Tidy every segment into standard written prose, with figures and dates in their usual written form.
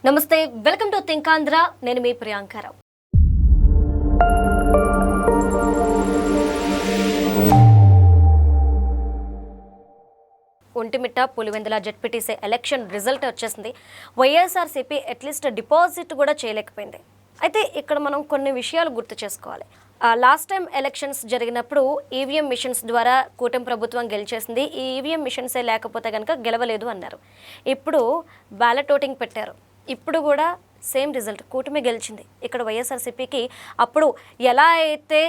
నమస్తే, welcome to think Andhra. నేను మీ Priyanka Rao. Ontimitta Pulivendula ZPTC election result వచ్చేసింది. వైఎస్ఆర్సీపీ అట్లీస్ట్ డిపాజిట్ కూడా చేయలేకపోయింది. అయితే ఇక్కడ మనం కొన్ని విషయాలు గుర్తు చేసుకోవాలి. లాస్ట్ టైం ఎలక్షన్స్ జరిగినప్పుడు ఈవీఎం మిషన్స్ ద్వారా కూటమి ప్రభుత్వం గెలిచేసింది. ఈ ఈవీఎం మిషన్సే లేకపోతే కనుక గెలవలేదు అన్నారు. ఇప్పుడు బ్యాలెట్ ఓటింగ్ పెట్టారు. ఇప్పుడు కూడా సేమ్ రిజల్ట్, కూటమి గెలిచింది. ఇక్కడ వైఎస్ఆర్సీపీకి అప్పుడు ఎలా అయితే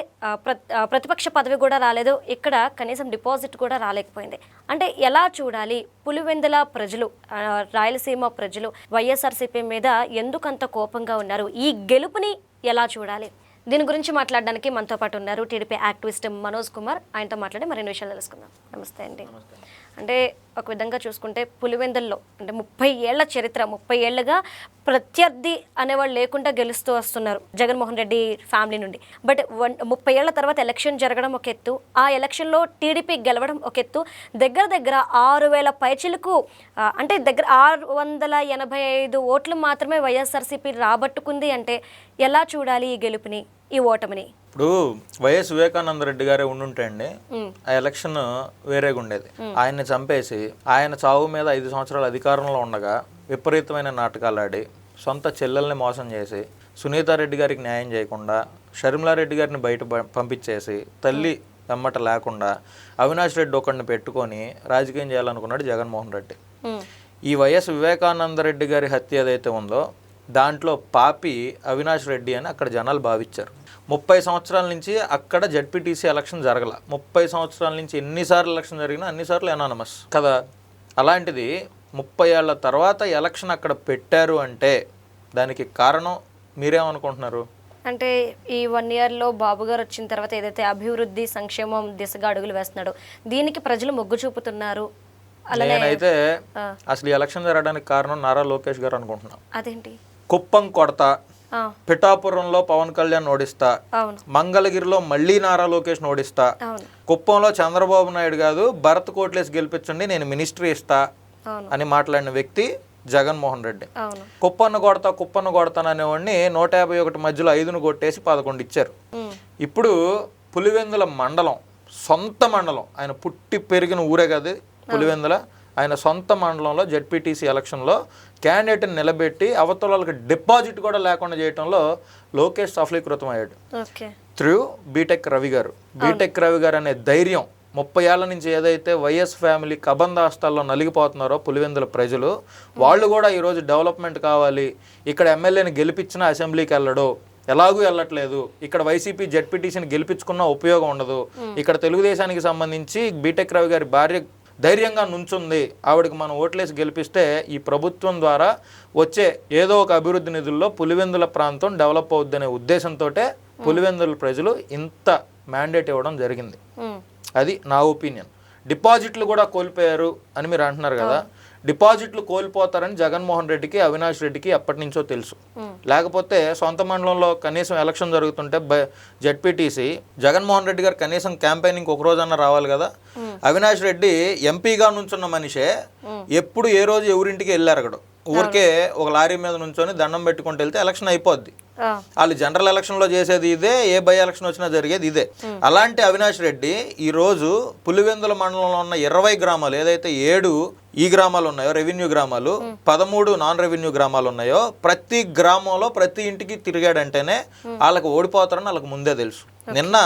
ప్రతిపక్ష పదవి కూడా రాలేదో ఇక్కడ కనీసం డిపాజిట్ కూడా రాలేకపోయింది. అంటే ఎలా చూడాలి? పులివెందుల ప్రజలు, రాయలసీమ ప్రజలు వైఎస్ఆర్సీపీ మీద ఎందుకంత కోపంగా ఉన్నారు? ఈ గెలుపుని ఎలా చూడాలి? దీని గురించి మాట్లాడడానికి మనతో పాటు ఉన్నారు టీడీపీ యాక్టివిస్ట్ మనోజ్ కుమార్. ఆయనతో మాట్లాడి మరిన్ని విషయాలు తెలుసుకుందాం. నమస్తే అండి. అంటే ఒక విధంగా చూసుకుంటే పులివెందుల్లో అంటే 30 ఏళ్ల చరిత్ర, 30 ఏళ్ళుగా ప్రత్యర్థి అనేవాళ్ళు లేకుండా గెలుస్తూ వస్తున్నారు జగన్మోహన్ రెడ్డి ఫ్యామిలీ నుండి. బట్ 30 ఏళ్ల తర్వాత ఎలక్షన్ జరగడం ఒక ఎత్తు, ఆ ఎలక్షన్లో టీడీపీ గెలవడం ఒక ఎత్తు. దగ్గర 6,000 పైచిలకు అంటే 685 ఓట్లు మాత్రమే వైఎస్ఆర్సీపీ రాబట్టుకుంది. అంటే ఎలా చూడాలి ఈ గెలుపుని, ఈ ఓటమిని? ఇప్పుడు వైఎస్ వివేకానంద రెడ్డి గారే ఉండుంటే అండి ఆ ఎలక్షన్ వేరేగా ఉండేది. ఆయన్ని చంపేసి ఆయన చావు మీద 5 సంవత్సరాలు అధికారంలో ఉండగా విపరీతమైన నాటకాలు ఆడి సొంత చెల్లెల్ని మోసం చేసి సునీతారెడ్డి గారికి న్యాయం చేయకుండా షర్మిలారెడ్డి గారిని బయట పంపించేసి తల్లి వెమ్మట లేకుండా అవినాష్ రెడ్డి ఒకడిని పెట్టుకొని రాజకీయం చేయాలనుకున్నాడు జగన్మోహన్ రెడ్డి. ఈ వైఎస్ వివేకానంద రెడ్డి గారి హత్య ఏదైతే ఉందో దాంట్లో పాపి అవినాష్ రెడ్డి అని అక్కడ జనాలు భావించారు. 30 సంవత్సరాల నుంచి అక్కడ జెడ్పీటీసీ ఎలక్షన్ జరగల. 30 సంవత్సరాల నుంచి ఎన్నిసార్లు ఎలక్షన్ జరిగినా అన్నిసార్లు ఎనానమస్ కదా. అలాంటిది 30 ఏళ్ల తర్వాత ఎలక్షన్ అక్కడ పెట్టారు అంటే దానికి కారణం మీరేమనుకుంటున్నారు? అంటే ఈ 1 ఇయర్లో బాబు గారు వచ్చిన తర్వాత ఏదైతే అభివృద్ధి సంక్షేమం దిశగా అడుగులు వేస్తున్నాడో దీనికి ప్రజలు మొగ్గు చూపుతున్నారు. నేనైతే అసలు ఈ ఎలక్షన్ జరగడానికి కారణం నారా లోకేష్ గారు అనుకుంటున్నాను. అదేంటి? కుప్పం కొడతా, పిఠాపురంలో పవన్ కళ్యాణ్ ఓడిస్తా, మంగళగిరిలో మళ్ళీ నారా లోకేష్ ఓడిస్తా, కుప్పంలో చంద్రబాబు నాయుడు కాదు భరత్ కోట్లేసి గెలిపించండి నేను మినిస్ట్రీ ఇస్తా అని మాట్లాడిన వ్యక్తి జగన్మోహన్ రెడ్డి. కుప్పన్న కొడతాను అనేవాడిని 151 మధ్యలో 5ను కొట్టేసి 11 ఇచ్చారు. ఇప్పుడు పులివెందుల మండలం, సొంత మండలం, ఆయన పుట్టి పెరిగిన ఊరే కాదు పులివెందుల, ఆయన సొంత మండలంలో జెడ్పీటీసీ ఎలక్షన్లో క్యాండిడేట్ని నిలబెట్టి అవతలకి డిపాజిట్ కూడా లేకుండా చేయడంలో లోకేష్ సఫలీకృతం అయ్యాడు త్రూ బీటెక్ రవి గారు. బీటెక్ రవి గారు అనే ధైర్యం 30 ఏళ్ల నుంచి ఏదైతే వైఎస్ ఫ్యామిలీ కబంధాస్తాల్లో నలిగిపోతున్నారో పులివెందుల ప్రజలు, వాళ్ళు కూడా ఈరోజు డెవలప్మెంట్ కావాలి, ఇక్కడ ఎమ్మెల్యేని గెలిపించిన అసెంబ్లీకి వెళ్ళడు, ఎలాగూ వెళ్ళట్లేదు, ఇక్కడ వైసీపీ జెడ్పీటీసీని గెలిపించుకున్న ఉపయోగం ఉండదు, ఇక్కడ తెలుగుదేశానికి సంబంధించి బీటెక్ రవి గారి భార్య ధైర్యంగా నుంచుంది, ఆవిడకి మనం ఓట్లేసి గెలిపిస్తే ఈ ప్రభుత్వం ద్వారా వచ్చే ఏదో ఒక అభివృద్ధి నిధుల్లో పులివెందుల ప్రాంతం డెవలప్ అవుద్దనే ఉద్దేశంతో పులివెందుల ప్రజలు ఇంత మ్యాండేట్ ఇవ్వడం జరిగింది. అది నా ఒపీనియన్. డిపాజిట్లు కూడా కోల్పోయారు అని మీరు అంటున్నారు కదా, డిపాజిట్లు కోల్పోతారని జగన్మోహన్ రెడ్డికి అవినాష్ రెడ్డికి ఎప్పటి నుంచో తెలుసు. లేకపోతే సొంత మండలంలో కనీసం ఎలక్షన్ జరుగుతుంటే జెడ్పీటీసీ జగన్మోహన్ రెడ్డి గారు కనీసం క్యాంపెయినింగ్ ఒక రోజన్నా రావాలి కదా. అవినాష్ రెడ్డి ఎంపీగా నుంచున్న మనిషే ఎప్పుడు ఏ రోజు ఎవరింటికి వెళ్ళారు అక్కడ, ఊరికే ఒక లారీ మీద నుంచొని దండం పెట్టుకుంటూ వెళ్తే ఎలక్షన్ అయిపోద్ది. వాళ్ళు జనరల్ ఎలక్షన్లో చేసేది ఇదే, ఏ బై ఎలక్షన్ వచ్చినా జరిగేది ఇదే. అలాంటి అవినాష్ రెడ్డి ఈరోజు పులివెందుల మండలంలో ఉన్న 20 గ్రామాలు, ఏదైతే 7 ఈ గ్రామాలు ఉన్నాయో రెవెన్యూ గ్రామాలు, 13 నాన్ రెవెన్యూ గ్రామాలు ఉన్నాయో, ప్రతి గ్రామంలో ప్రతి ఇంటికి తిరిగాడంటేనే వాళ్ళకి ఓడిపోతారని వాళ్ళకి ముందే తెలుసు. నిన్న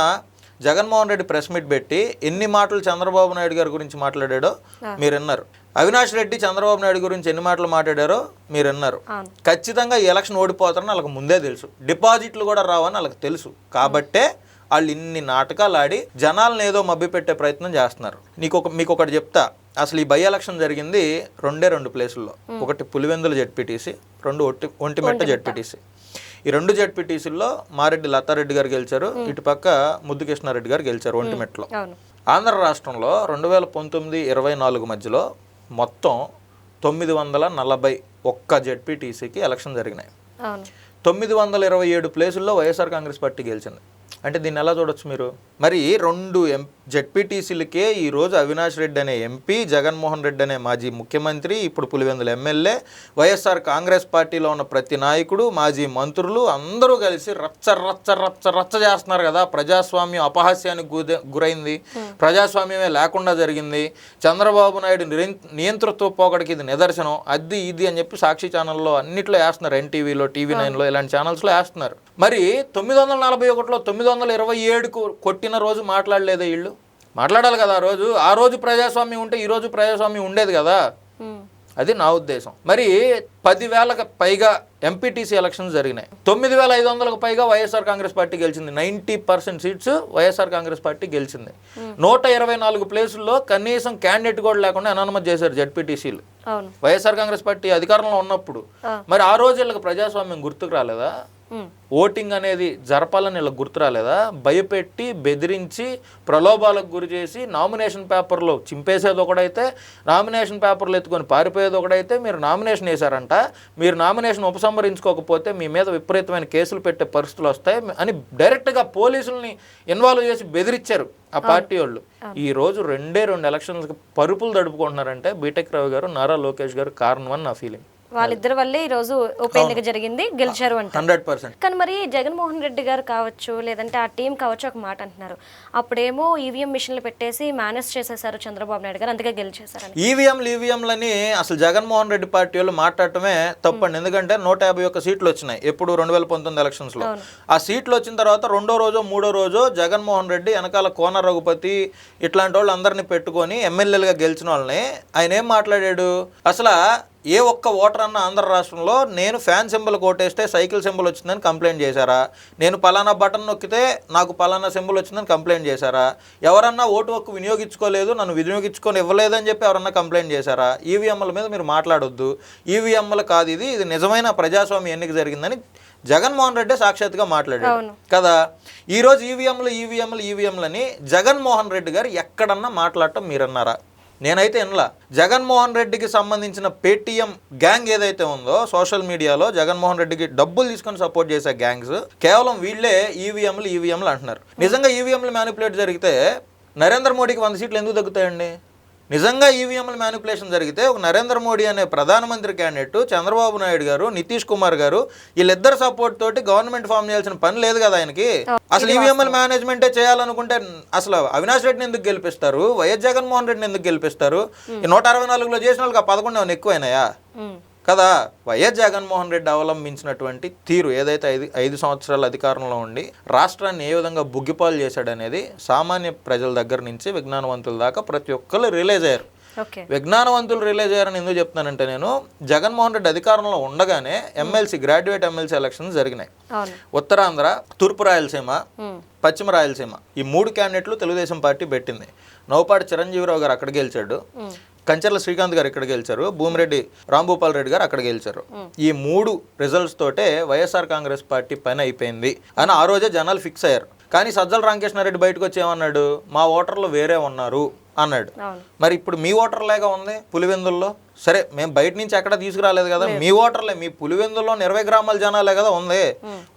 జగన్మోహన్ రెడ్డి ప్రెస్ మీట్ పెట్టి ఎన్ని మాటలు చంద్రబాబు నాయుడు గారి గురించి మాట్లాడాడో మీరు విన్నారు. అవినాష్ రెడ్డి చంద్రబాబు నాయుడు గురించి ఎన్ని మాటలు మాట్లాడారో మీరు విన్నారు. ఖచ్చితంగా ఈ ఎలక్షన్ ఓడిపోతారని వాళ్ళకి ముందే తెలుసు, డిపాజిట్లు కూడా రావని వాళ్ళకి తెలుసు. కాబట్టే వాళ్ళు ఇన్ని నాటకాలు ఆడి జనాలను ఏదో మభ్యపెట్టే ప్రయత్నం చేస్తున్నారు. మీకు ఒకటి చెప్తా, అసలు ఈ బై ఎలక్షన్ జరిగింది 2 ప్లేసుల్లో. ఒకటి పులివెందుల జెడ్పీటీసీ, 2 ఒంటిమిట్ట జెడ్పీటీసీ. ఈ 2 జెడ్పీటీసీల్లో మారెడ్డి లతారెడ్డి గారు గెలిచారు, ఇటుపక్క ముద్దు కృష్ణారెడ్డి గారు గెలిచారు ఒంటిమిట్టలో. ఆంధ్ర రాష్ట్రంలో 2019-24 మధ్యలో మొత్తం 941 జెడ్పీటీసీకి ఎలక్షన్ జరిగినాయి. 927 ప్లేసుల్లో వైఎస్ఆర్ కాంగ్రెస్ పార్టీ గెలిచింది. అంటే దీన్ని ఎలా చూడొచ్చు మీరు? మరి జెడ్పీటీసీలకే ఈరోజు అవినాష్ రెడ్డి అనే ఎంపీ, జగన్మోహన్ రెడ్డి అనే మాజీ ముఖ్యమంత్రి, ఇప్పుడు పులివెందుల ఎమ్మెల్యే, వైఎస్ఆర్ కాంగ్రెస్ పార్టీలో ఉన్న ప్రతి నాయకుడు, మాజీ మంత్రులు అందరూ కలిసి రచ్చ రచ్చ రచ్చ రచ్చ చేస్తున్నారు కదా. ప్రజాస్వామ్యం అపహాస్యానికి గురైంది, ప్రజాస్వామ్యమే లేకుండా జరిగింది, చంద్రబాబు నాయుడు నియంతృత్వ పోకడికి ఇది నిదర్శనం, అది ఇది అని చెప్పి సాక్షి ఛానల్లో అన్నిట్లో వేస్తున్నారు, ఎన్టీవీలో, టీవీ 9లో ఇలాంటి ఛానల్స్లో వేస్తున్నారు. మరి 941లో 927కు కొట్టిన రోజు మాట్లాడలేదే వీళ్ళు? మాట్లాడాలి కదా. ఆ రోజు ప్రజాస్వామ్యం ఉంటే ఈ రోజు ప్రజాస్వామ్యం ఉండేది కదా. అది నా ఉద్దేశం. మరి 10,000కు పైగా ఎంపీటీసీ ఎలక్షన్స్ జరిగినాయి. 9,500కు పైగా వైఎస్ఆర్ కాంగ్రెస్ పార్టీ గెలిచింది. 90% సీట్స్ వైఎస్ఆర్ కాంగ్రెస్ పార్టీ గెలిచింది. 124 ప్లేసుల్లో కనీసం క్యాండిడేట్ కూడా లేకుండా అనామతి చేశారు జెడ్పీటీసీలు వైఎస్ఆర్ కాంగ్రెస్ పార్టీ అధికారంలో ఉన్నప్పుడు. మరి ఆ రోజు వీళ్ళకి ప్రజాస్వామ్యం గుర్తుకు రాలేదా? ఓటింగ్ అనేది జరపాలని వీళ్ళకి గుర్తు రాలేదా? భయపెట్టి, బెదిరించి, ప్రలోభాలకు గురి చేసి నామినేషన్ పేపర్లు చింపేసేది ఒకడైతే, నామినేషన్ పేపర్లు ఎత్తుకొని పారిపోయేది ఒకడైతే, మీరు నామినేషన్ వేశారంట, మీరు నామినేషన్ ఉపసంహరించుకోకపోతే మీ మీద విపరీతమైన కేసులు పెట్టే పరిస్థితులు వస్తాయి అని డైరెక్ట్గా పోలీసుల్ని ఇన్వాల్వ్ చేసి బెదిరించారు ఆ పార్టీ వాళ్ళు. ఈ రోజు 2 ఎలక్షన్లకు పరుపులు తడుపుకుంటున్నారంటే బీటెక్ రావు గారు, నారా లోకేష్ గారు కారణం అని నా ఫీలింగ్. వాళ్ళిద్దరి వల్లే ఈ రోజు ఉప ఎన్నిక జరిగింది, గెలిచారు అంటే 100%. కానీ మరి జగన్మోహన్ రెడ్డి గారు కావచ్చు, లేదంటే ఆ టీం కావచ్చు, ఒక మాట అంటున్నారు, అప్పుడేమో ఈవీఎం మిషన్లు పెట్టేసి మేనేజ్ చేసేసారు చంద్రబాబు నాయుడు గారు, అందుకే గెలిచేశారని. ఈవీఎంలని అసలు జగన్మోహన్ రెడ్డి పార్టీ వాళ్ళు మాట్లాడటమే తప్పండి. ఎందుకంటే 151 సీట్లు వచ్చినాయి ఎప్పుడు 2019 ఎలక్షన్స్లో. ఆ సీట్లు వచ్చిన తర్వాత రెండో రోజో మూడో రోజో జగన్మోహన్ రెడ్డి వెనకాల కోన రఘుపతి ఇట్లాంటి వాళ్ళు అందరినీ పెట్టుకొని ఎమ్మెల్యేలుగా గెలిచిన వాళ్ళని ఆయన ఏం మాట్లాడాడు? అసలు ఏ ఒక్క ఓటర్ అన్న ఆంధ్ర రాష్ట్రంలో నేను ఫ్యాన్ సింబల్ కొట్టేస్తే సైకిల్ సింబల్ వచ్చిందని కంప్లైంట్ చేశారా? నేను పలానా బటన్ నొక్కితే నాకు పలానా సింబల్ వచ్చిందని కంప్లైంట్ చేశారా? ఎవరన్నా ఓటు హక్కు వినియోగించుకోలేదు, నన్ను వినియోగించుకొని ఇవ్వలేదని చెప్పి ఎవరన్నా కంప్లైంట్ చేశారా? ఈవీఎంల మీద మీరు మాట్లాడొద్దు, ఈవీఎంలు కాదు, ఇది నిజమైన ప్రజాస్వామ్య ఎన్నిక జరిగిందని జగన్మోహన్ రెడ్డి సాక్షాత్గా మాట్లాడాడు కదా. ఈరోజు ఈవీఎంలని జగన్మోహన్ రెడ్డి గారు ఎక్కడన్నా మాట్లాడటం మీరన్నారా? నేనైతే వినలా. జగన్మోహన్ రెడ్డికి సంబంధించిన పేటీఎం గ్యాంగ్ ఏదైతే ఉందో సోషల్ మీడియాలో జగన్మోహన్ రెడ్డికి డబ్బులు తీసుకొని సపోర్ట్ చేసే గ్యాంగ్స్ కేవలం వీళ్ళే ఈవీఎంలు అంటున్నారు. నిజంగా ఈవీఎంలు మ్యానిపులేట్ జరిగితే నరేంద్ర మోడీకి 100 సీట్లు ఎందుకు తగ్గుతాయండి? నిజంగా ఈవీఎంల మ్యానిపులేషన్ జరిగితే ఒక నరేంద్ర మోడీ అనే ప్రధానమంత్రి క్యాండిడేట్, చంద్రబాబు నాయుడు గారు, నితీష్ కుమార్ గారు వీళ్ళిద్దరు సపోర్ట్ తోటి గవర్నమెంట్ ఫామ్ చేయాల్సిన పని లేదు కదా ఆయనకి. అసలు ఈవీఎంల మేనేజ్మెంటే చేయాలనుకుంటే అసలు అవినాష్ రెడ్డిని ఎందుకు గెలిపిస్తారు? వైఎస్ జగన్మోహన్ రెడ్డిని ఎందుకు గెలిపిస్తారు? ఈ 164లో చేసిన వాళ్ళకి 11 ఏమైనా ఎక్కువైనాయా కదా? వైఎస్ జగన్మోహన్ రెడ్డి అవలంబించినటువంటి తీరు ఏదైతే 5 సంవత్సరాల అధికారంలో ఉండి రాష్ట్రాన్ని ఏ విధంగా బుగ్గిపాలు చేశాడనేది సామాన్య ప్రజల దగ్గర నుంచి విజ్ఞానవంతుల దాకా ప్రతి ఒక్కరు రిలీజ్ అయ్యారు. విజ్ఞానవంతులు రిలీజ్ అయ్యారని ఎందుకు చెప్తున్నానంటే, నేను జగన్మోహన్ రెడ్డి అధికారంలో ఉండగానే గ్రాడ్యుయేట్ ఎమ్మెల్సీ ఎలక్షన్స్ జరిగినాయి. ఉత్తరాంధ్ర, తూర్పు రాయలసీమ, పశ్చిమ రాయలసీమ ఈ 3 క్యాండిడేట్లు తెలుగుదేశం పార్టీ పెట్టింది. నౌపాటి చిరంజీవిరావు గారు అక్కడ గెలిచాడు, కంచర్ల శ్రీకాంత్ గారు ఇక్కడ గెలిచారు, భూమిరెడ్డి రాంభూపాల్ రెడ్డి గారు అక్కడ గెలిచారు. ఈ 3 రిజల్ట్స్ తోటే వైఎస్ఆర్ కాంగ్రెస్ పార్టీ పని అయిపోయింది అని ఆ రోజే జనాలు ఫిక్స్ అయ్యారు. కానీ సజ్జల రామకృష్ణారెడ్డి బయటకు వచ్చి ఏమన్నాడు? మా ఓటర్లు వేరే ఉన్నారు అన్నాడు. మరి ఇప్పుడు మీ ఓటర్లేగా ఉంది పులివెందుల్లో. సరే, మేము బయట నుంచి ఎక్కడ తీసుకురాలేదు కదా, మీ ఓటర్లే, మీ పులివెందుల్లో 20 గ్రామాల జనాలే కదా ఉంది.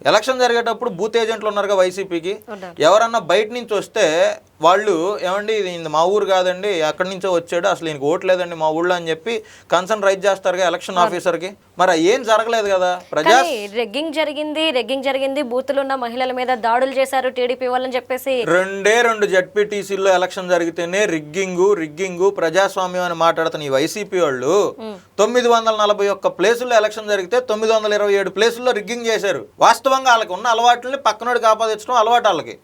ఎలక్షన్ జరిగేటప్పుడు బూత్ ఏజెంట్లు ఉన్నారుగా వైసీపీకి. ఎవరన్నా బయట నుంచి వస్తే వాళ్ళు ఏమండి ఇది మా ఊరు కాదండి, ఎక్కడి నుంచో వచ్చాడు, అసలు ఈయనకి ఓటు లేదండి మా ఊళ్ళో అని చెప్పి కన్సర్న్ రైజ్ చేస్తారుగా ఎలక్షన్ ఆఫీసర్కి. మరి ఏం జరగలేదు కదా. రెగ్గింగ్ జరిగింది, బూతులు ఉన్న మహిళల మీద దాడులు చేశారు టీడీపీ వాళ్ళని చెప్పేసి 2 జెడ్పీటీసీల్లో ఎలక్షన్ జరిగితేనే రిగ్గింగు ప్రజాస్వామ్యం అని మాట్లాడుతున్న ఈ వైసీపీ వాళ్ళు 941 ప్లేసుల్లో ఎలక్షన్ జరిగితే 927 ప్లేసుల్లో రిగ్గింగ్ చేశారు. వాస్తవంగా వాళ్ళకి ఉన్న అలవాట్లని పక్కనోడికి ఆపాదించడం అలవాటు. వాళ్ళకి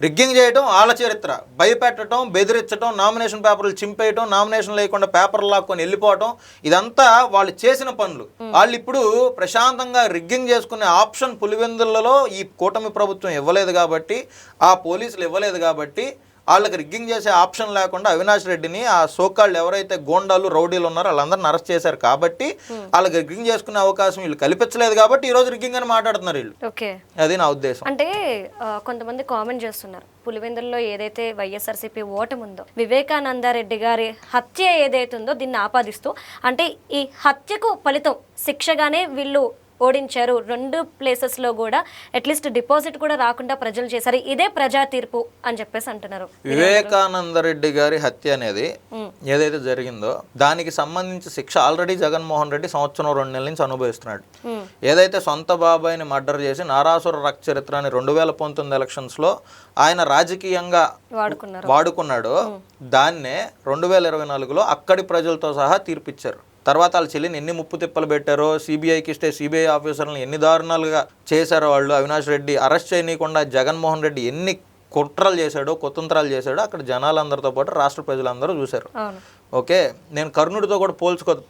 రిగ్గింగ్ చేయడం వాళ్ళ చరిత్ర. భయపెట్టడం, బెదిరించడం, నామినేషన్ పేపర్లు చింపేయటం, నామినేషన్ లేకుండా పేపర్లు లాక్కొని వెళ్ళిపోవటం, ఇదంతా వాళ్ళు చేసిన పనులు. వాళ్ళు ఇప్పుడు ప్రశాంతంగా రిగ్గింగ్ చేసుకునే ఆప్షన్ పులివెందులలో ఈ కూటమి ప్రభుత్వం ఇవ్వలేదు కాబట్టి, ఆ పోలీసులు ఇవ్వలేదు కాబట్టి వాళ్ళకి రిగ్గింగ్ చేసే ఆప్షన్ లేకుండా అవినాష్ రెడ్డిని ఆ సోకాళ్ళు ఎవరైతే గోండాలు రౌడీలు ఉన్నారో వాళ్ళందరిని అరెస్ట్ చేశారు కాబట్టి వాళ్ళకి రిగ్గింగ్ చేసుకునే అవకాశం వీళ్ళు కల్పించలేదు కాబట్టి ఈ రోజు రిగ్గింగ్ అని మాట్లాడుతున్నారు వీళ్ళు. అది నా ఉద్దేశం. అంటే కొంతమంది కామెంట్ చేస్తున్నారు, పులివెందుల్లో ఏదైతే వైఎస్ఆర్సీపీ ఓటమి ఉందో, వివేకానందరెడ్డి గారి హత్య ఏదైతే ఉందో దీన్ని ఆపాదిస్తూ, అంటే ఈ హత్యకు ఫలితం శిక్షగానే వీళ్ళు ఓడించారు, 2 ప్లేసెస్లో కూడా అట్లీస్ట్ డిపాజిట్ కూడా రాకుండా ప్రజలు చేశారు, ఇదే ప్రజా తీర్పు అని చెప్పేసి అంటున్నారు. వివేకానంద రెడ్డి గారి హత్య అనేది ఏదైతే జరిగిందో దానికి సంబంధించి శిక్ష ఆల్రెడీ జగన్మోహన్ రెడ్డి 1-2 నెలల నుంచి అనుభవిస్తున్నాడు. ఏదైతే సొంత బాబాయిని మర్డర్ చేసి నారాసుర రక్త చరిత్ర అని 2019 ఎలక్షన్స్లో ఆయన రాజకీయంగా వాడుకున్నాడో దాన్నే 2024లో అక్కడి ప్రజలతో సహా తీర్పిచ్చారు. తర్వాత వాళ్ళ చెల్లిని ఎన్ని ముప్పు తిప్పలు పెట్టారో, సిబిఐకి ఇస్తే సిబిఐ ఆఫీసర్లను ఎన్ని దారుణాలుగా చేశారో, వాళ్ళు అవినాష్ రెడ్డి అరెస్ట్ చేయనీయకుండా జగన్మోహన్ రెడ్డి ఎన్ని కుట్రలు చేశాడో, కుతంత్రాలు చేశాడో అక్కడ జనాలందరితో పాటు రాష్ట్ర ప్రజలందరూ చూశారు. ఓకే, నేను కర్ణుడితో కూడా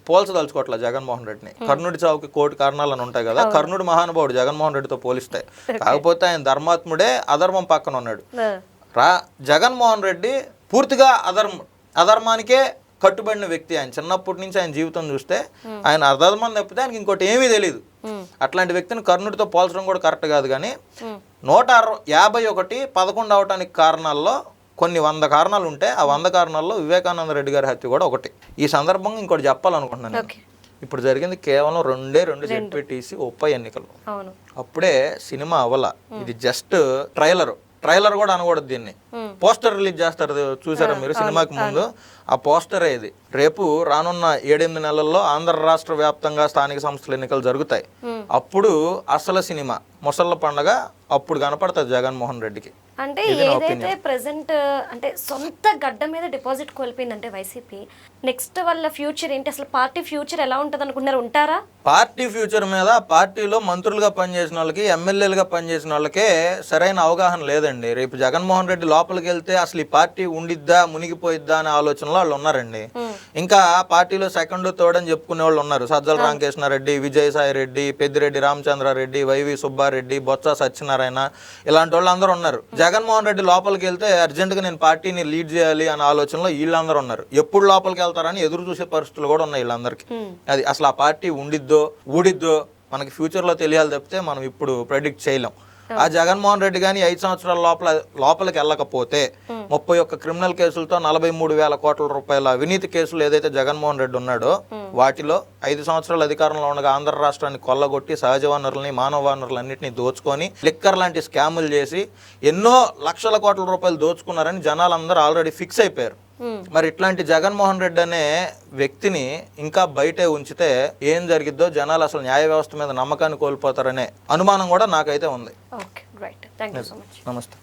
పోల్చదలుచుకోవట్లే జగన్మోహన్ రెడ్డిని. కర్ణుడి చావుకి కోటి కారణాలు అని ఉంటాయి కదా, కర్ణుడు మహానుభావుడు జగన్మోహన్ రెడ్డితో పోలిస్తే. కాకపోతే ఆయన ధర్మాత్ముడే, అధర్మం పక్కన ఉన్నాడు. జగన్మోహన్ రెడ్డి పూర్తిగా అధర్మానికే కట్టుబడిన వ్యక్తి. ఆయన చిన్నప్పటి నుంచి ఆయన జీవితం చూస్తే ఆయన అధర్మం తప్పితే ఆయనకి ఇంకోటి ఏమీ తెలియదు. అట్లాంటి వ్యక్తిని కర్ణుడితో పోల్చడం కూడా కరెక్ట్ కాదు. కానీ 151 11 అవటానికి కారణాల్లో కొన్ని 100 కారణాలు ఉంటే ఆ 100 కారణాల్లో వివేకానంద రెడ్డి గారి హత్య కూడా ఒకటి. ఈ సందర్భంగా ఇంకోటి చెప్పాలనుకుంటున్నాను. ఇప్పుడు జరిగింది కేవలం 2 జెడ్పీటీసీ ఉప ఎన్నికలు. అప్పుడే సినిమా అవ్వాల, ఇది జస్ట్ ట్రైలర్ కూడా అనకూడదు దీన్ని. పోస్టర్ రిలీజ్ చేస్తారు చూసారా మీరు సినిమాకి ముందు, ఆ పోస్టరే ఇది. రేపు రానున్న 7-8 నెలల్లో ఆంధ్ర రాష్ట్ర వ్యాప్తంగా స్థానిక సంస్థల ఎన్నికలు జరుగుతాయి. అప్పుడు అసలు సినిమా ముసళ్ళ పండగ అప్పుడు కనపడుతుంది జగన్మోహన్ రెడ్డికి. అంటే ఏదైతే ప్రెసెంట్ అంటే సొంత గడ్డ మీద డిపాజిట్ కోల్పోయిందంటే వైసీపీ, నెక్స్ట్ వాళ్ళ ఫ్యూచర్ ఏంటి, అసలు పార్టీ ఫ్యూచర్ ఎలా ఉంటుంది అనుకుంటున్నారు? ఉంటారా? పార్టీ ఫ్యూచర్ మీద పార్టీలో మంత్రులుగా పనిచేసిన వాళ్ళకి, ఎమ్మెల్యేలుగా పనిచేసిన వాళ్ళకే సరైన అవగాహన లేదండి. రేపు జగన్మోహన్ రెడ్డి లోపలికి వెళ్తే అసలు ఈ పార్టీ ఉండిద్దా మునిగిపోయిద్దా అనే ఆలోచనలో వాళ్ళు ఉన్నారండి. ఇంకా పార్టీలో సెకండ్ థర్డ్ అని చెప్పుకునే వాళ్ళు ఉన్నారు. సజ్జల రామకృష్ణారెడ్డి, విజయసాయి రెడ్డి, పెద్దిరెడ్డి రామచంద్రారెడ్డి, వైవి సుబ్బారెడ్డి, బొత్స సత్యనారాయణ, ఇలాంటి వాళ్ళు అందరూ ఉన్నారు. జగన్మోహన్ రెడ్డి లోపలికి వెళ్తే అర్జెంటుగా నేను పార్టీని లీడ్ చేయాలి అనే ఆలోచనలో వీళ్ళందరూ ఉన్నారు. ఎప్పుడు లోపలికి వెళ్తారని ఎదురు చూసే పరిస్థితులు కూడా ఉన్నాయి వీళ్ళందరికీ. అది అసలు ఆ పార్టీ ఉండిద్దో ఊడిద్దో మనకి ఫ్యూచర్లో తెలియాలి తప్పితే మనం ఇప్పుడు ప్రెడిక్ట్ చేయలేం. ఆ జగన్మోహన్ రెడ్డి కానీ 5 సంవత్సరాల లోపలికి వెళ్ళకపోతే 31 క్రిమినల్ కేసులతో 43,000 కోట్ల రూపాయల అవినీతి కేసులు ఏదైతే జగన్మోహన్ రెడ్డి ఉన్నాడో వాటిలో 5 సంవత్సరాల అధికారంలో ఉండగా ఆంధ్ర రాష్ట్రాన్ని కొల్లగొట్టి సహజ వనరులని, మానవ వనరులన్నింటినీ దోచుకొని లిక్కర్ లాంటి స్కాములు చేసి ఎన్నో లక్షల కోట్ల రూపాయలు దోచుకున్నారని జనాలందరూ ఆల్రెడీ ఫిక్స్ అయిపోయారు. మరి ఇట్లాంటి జగన్మోహన్ రెడ్డి అనే వ్యక్తిని ఇంకా బయటే ఉంచితే ఏం జరిగిద్దో, జనాలు అసలు న్యాయ వ్యవస్థ మీద నమ్మకాన్ని కోల్పోతారనే అనుమానం కూడా నాకైతే ఉంది. Okay, right. Thank you so much. నమస్తే.